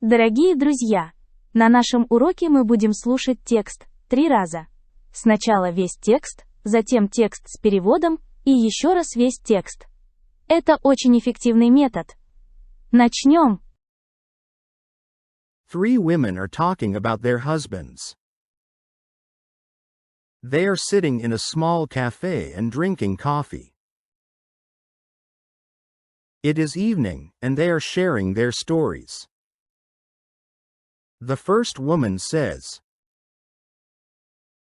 Дорогие друзья, на нашем уроке мы будем слушать текст 3 раза. Сначала весь текст, затем текст с переводом и еще раз весь текст. Это очень эффективный метод. Начнем. 3 women are talking about their husbands. They are sitting in a small cafe and drinking coffee. It is evening, and they are sharing their stories. The first woman says,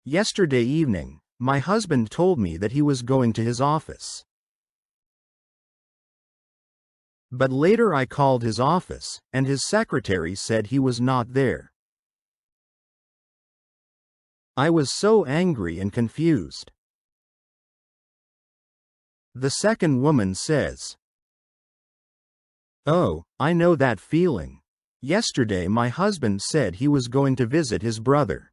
"Yesterday evening, my husband told me that he was going to his office. But later I called his office, and his secretary said he was not there. I was so angry and confused." The second woman says, "Oh, I know that feeling. Yesterday my husband said he was going to visit his brother.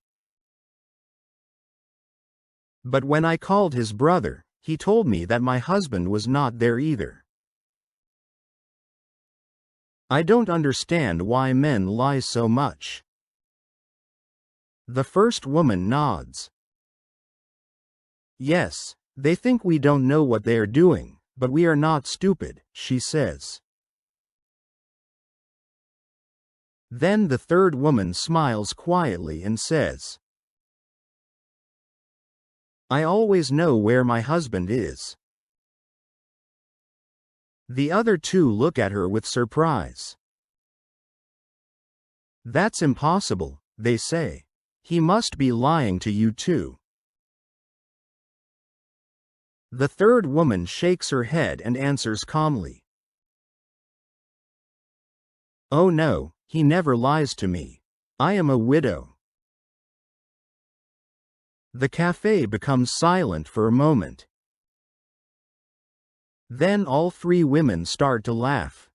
But when I called his brother, he told me that my husband was not there either. I don't understand why men lie so much." The first woman nods. "Yes, they think we don't know what they are doing, but we are not stupid," she says. Then the third woman smiles quietly and says, "I always know where my husband is." The other two look at her with surprise. "That's impossible," they say. "He must be lying to you too." The third woman shakes her head and answers calmly, "Oh no, he never lies to me. I am a widow." The cafe becomes silent for a moment. Then all 3 women start to laugh.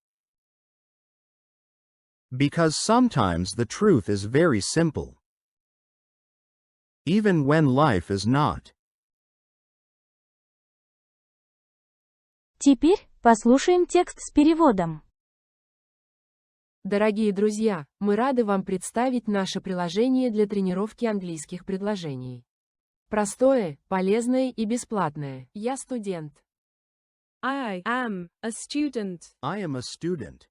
Because sometimes the truth is very simple. Even when life is not. Теперь послушаем текст с переводом. Дорогие друзья, мы рады вам представить наше приложение для тренировки английских предложений. Простое, полезное и бесплатное. Я студент. I am a student. I am a student.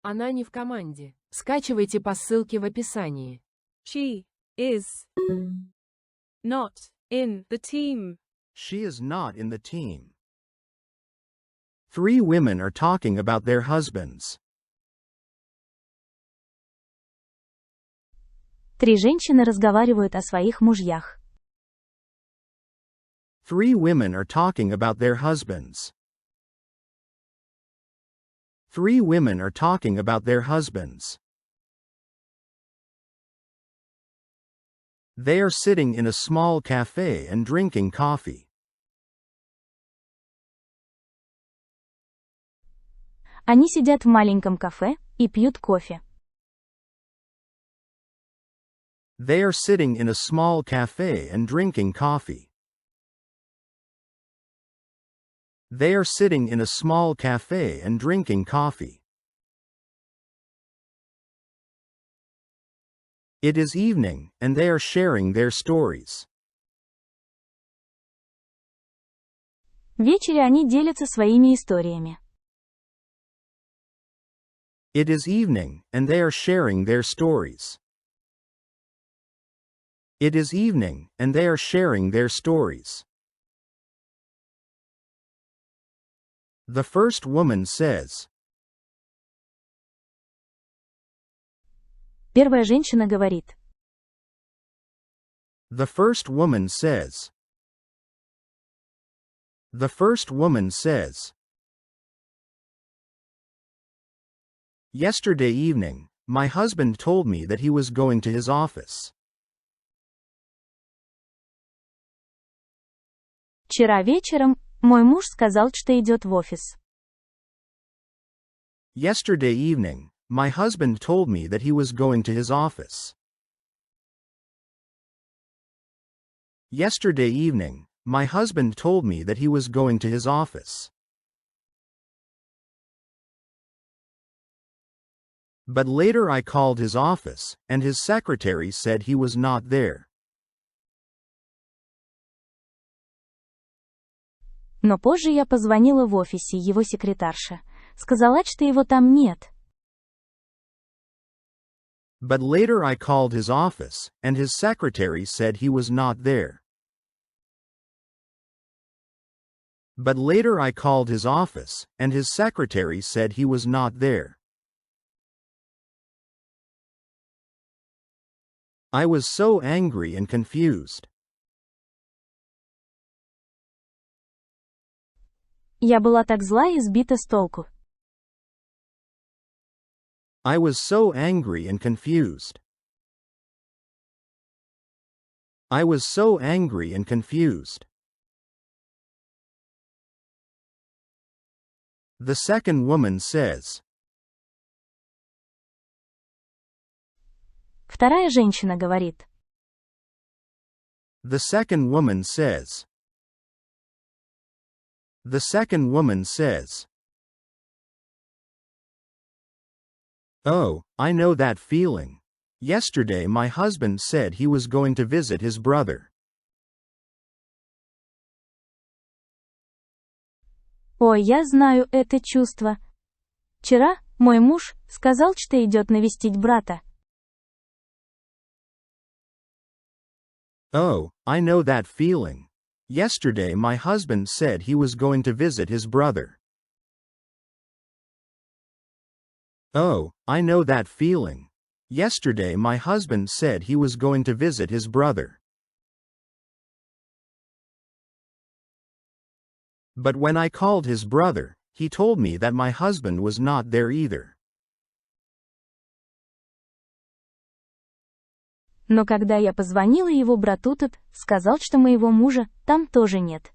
Она не в команде. Скачивайте по ссылке в описании. She is not in the team. She is not in the team. 3 women are talking about their husbands. 3 женщины разговаривают о своих мужьях. 3 women are talking about their husbands. 3 women are talking about their husbands. They are sitting in a small cafe and drinking coffee. Они сидят в маленьком кафе и пьют кофе. They are sitting in a small cafe and drinking coffee. They are sitting in a small cafe and drinking coffee. It is evening, and they are sharing their stories. В вечере они делятся своими историями. It is evening, and they are sharing their stories. It is evening, and they are sharing their stories. The first woman says. Первая женщина говорит. The first woman says. The first woman says. Yesterday evening, my husband told me that he was going to his office. Вчера вечером мой муж сказал, что идет в офис. Yesterday evening, my husband told me that he was going to his office. Yesterday evening, my husband told me that he was going to his office. But later I called his office, and his secretary said he was not there. Но позже я позвонила в офисе его секретарше. Сказала, что его там нет. But later I called his office, and his secretary said he was not there. But later I called his office, and his secretary said he was not there. I was so angry and confused. Я была так зла и сбита с толку. I was so angry and confused. I was so angry and confused. The second woman says. Вторая женщина говорит. The second woman says. The second woman says. Oh, I know that feeling. Yesterday my husband said he was going to visit his brother. Ой, я знаю это чувство. Вчера мой муж сказал, что идет навестить брата. Oh, I know that feeling. Yesterday my husband said he was going to visit his brother. Oh, I know that feeling. Yesterday my husband said he was going to visit his brother. But when I called his brother, he told me that my husband was not there either. Но когда я позвонила его брату, тот сказал, что моего мужа там тоже нет.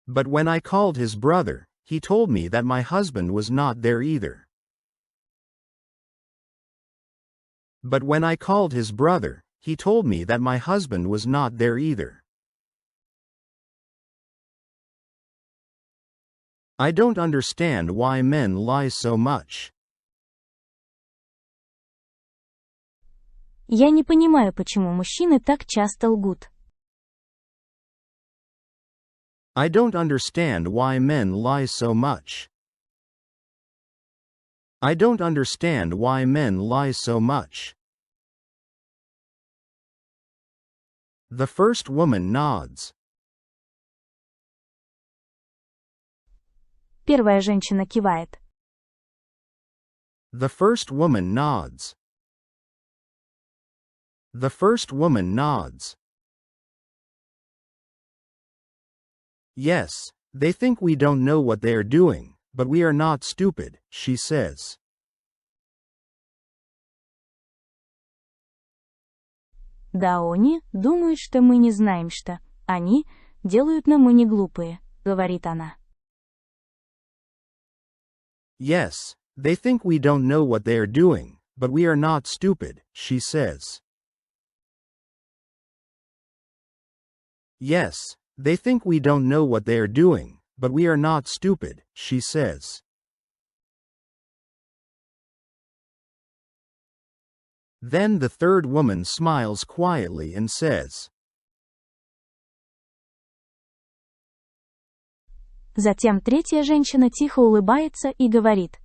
But when I called his brother, he told me that my husband was not there either. But when I called his brother, he told me that my husband was not there either. I don't understand why men lie so much. Я не понимаю, почему мужчины так часто лгут. I don't understand why men lie so much. I don't understand why men lie so much. The first woman nods. Первая женщина кивает. The first woman nods. The first woman nods. Yes, they think we don't know what they are doing, but we are not stupid, she says. Да, они думают, что мы не знаем, что они делают, но мы не глупые, говорит она. Yes, they think we don't know what they are doing, but we are not stupid, she says. Yes, they think we don't know what they are doing, but we are not stupid, she says. Then the third woman smiles quietly and says. Затем третья женщина тихо улыбается и говорит.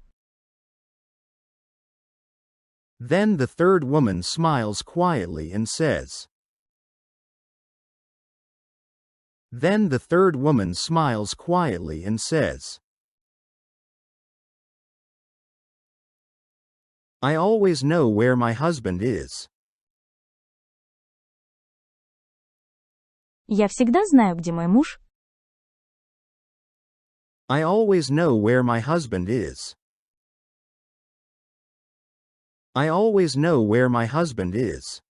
Then the third woman smiles quietly and says. Then the third woman smiles quietly and says. I always know where my husband is. Я всегда знаю, где мой муж. I always know where my husband is. I always know where my husband is.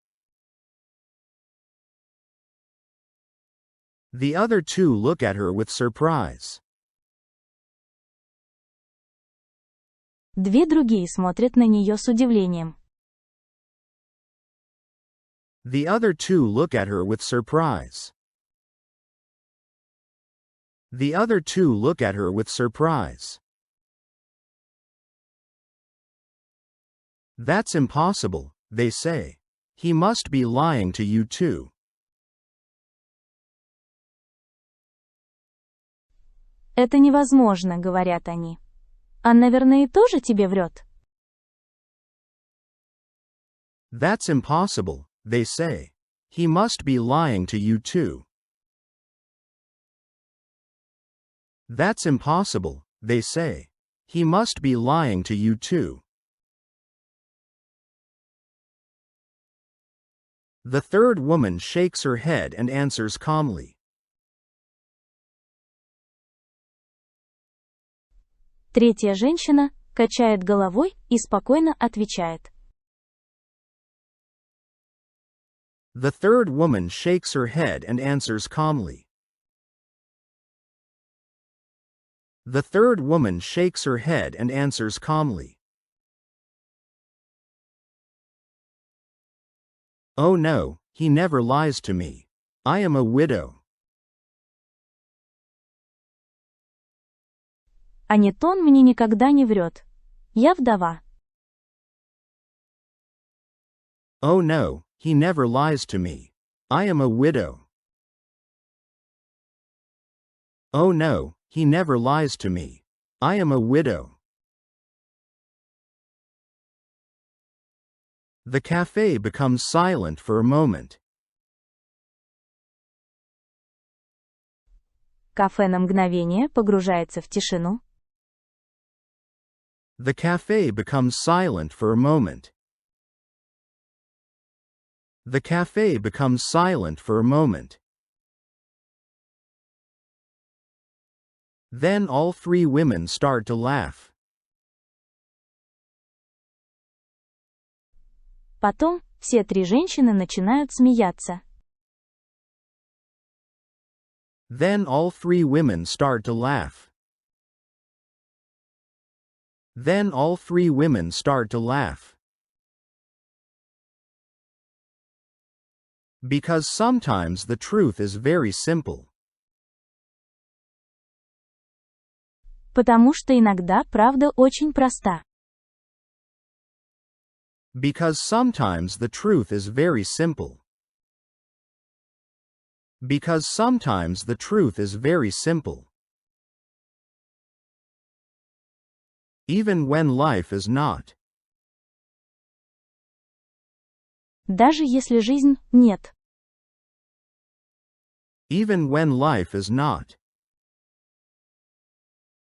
The other two look at her with surprise. Две другие смотрят на нее с удивлением. The other two look at her with surprise. The other two look at her with surprise. That's impossible, they say. He must be lying to you too. Это невозможно, говорят они. Он, наверное, тоже тебе врет. That's impossible, they say. He must be lying to you too. That's impossible, they say. He must be lying to you too. The third woman shakes her head and answers calmly. Третья женщина качает головой и спокойно отвечает. The third woman shakes her head and answers calmly. The third woman shakes her head and answers calmly. Oh no, he never lies to me. I am a widow. А нет, он мне никогда не врет. Я вдова. Oh no, he never lies to me. I am a widow. Oh no, he never lies to me. I am a widow. The cafe becomes silent for a moment. Кафе на мгновение погружается в тишину. The cafe becomes silent for a moment. The cafe becomes silent for a moment. Then all three women start to laugh. Потом все три женщины начинают смеяться. Then all three women start to laugh. Then all three women start to laugh. Because sometimes the truth is very simple. Потому что иногда правда очень проста. Because sometimes the truth is very simple. Because sometimes the truth is very simple. Even when life is not. Даже если жизнь нет. Even when life is not.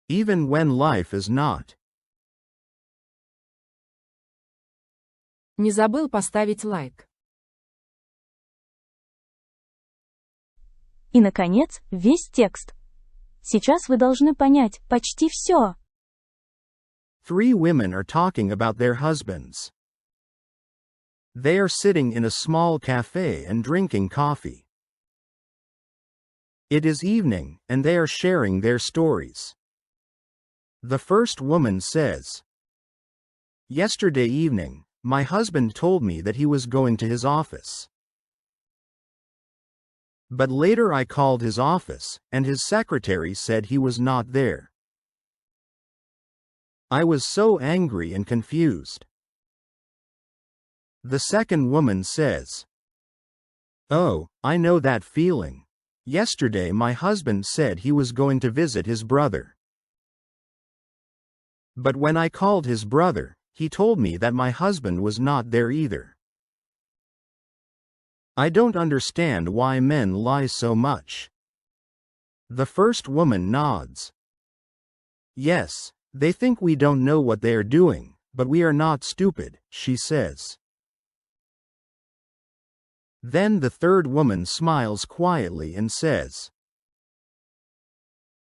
Even when life is not. Не забыл поставить лайк. И, наконец, весь текст. Сейчас вы должны понять почти все. Three women are talking about their husbands. They are sitting in a small cafe and drinking coffee. It is evening, and they are sharing their stories. The first woman says, "Yesterday evening, my husband told me that he was going to his office. But later I called his office, and his secretary said he was not there. I was so angry and confused." The second woman says, "Oh, I know that feeling. Yesterday my husband said he was going to visit his brother. But when I called his brother, he told me that my husband was not there either. I don't understand why men lie so much." The first woman nods. "Yes, they think we don't know what they are doing, but we are not stupid," she says. Then the third woman smiles quietly and says,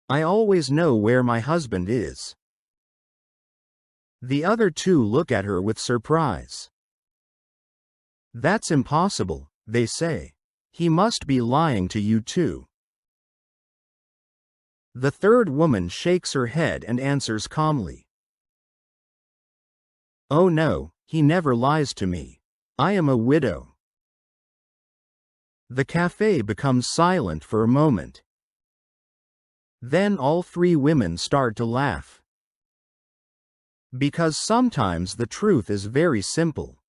"I always know where my husband is." The other two look at her with surprise. "That's impossible," they say. "He must be lying to you too." The third woman shakes her head and answers calmly, "Oh no, he never lies to me. I am a widow." The cafe becomes silent for a moment. Then all three women start to laugh. Because sometimes the truth is very simple.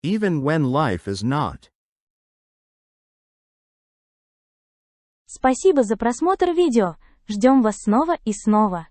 Even when life is not. Спасибо за просмотр видео. Ждем вас снова и снова.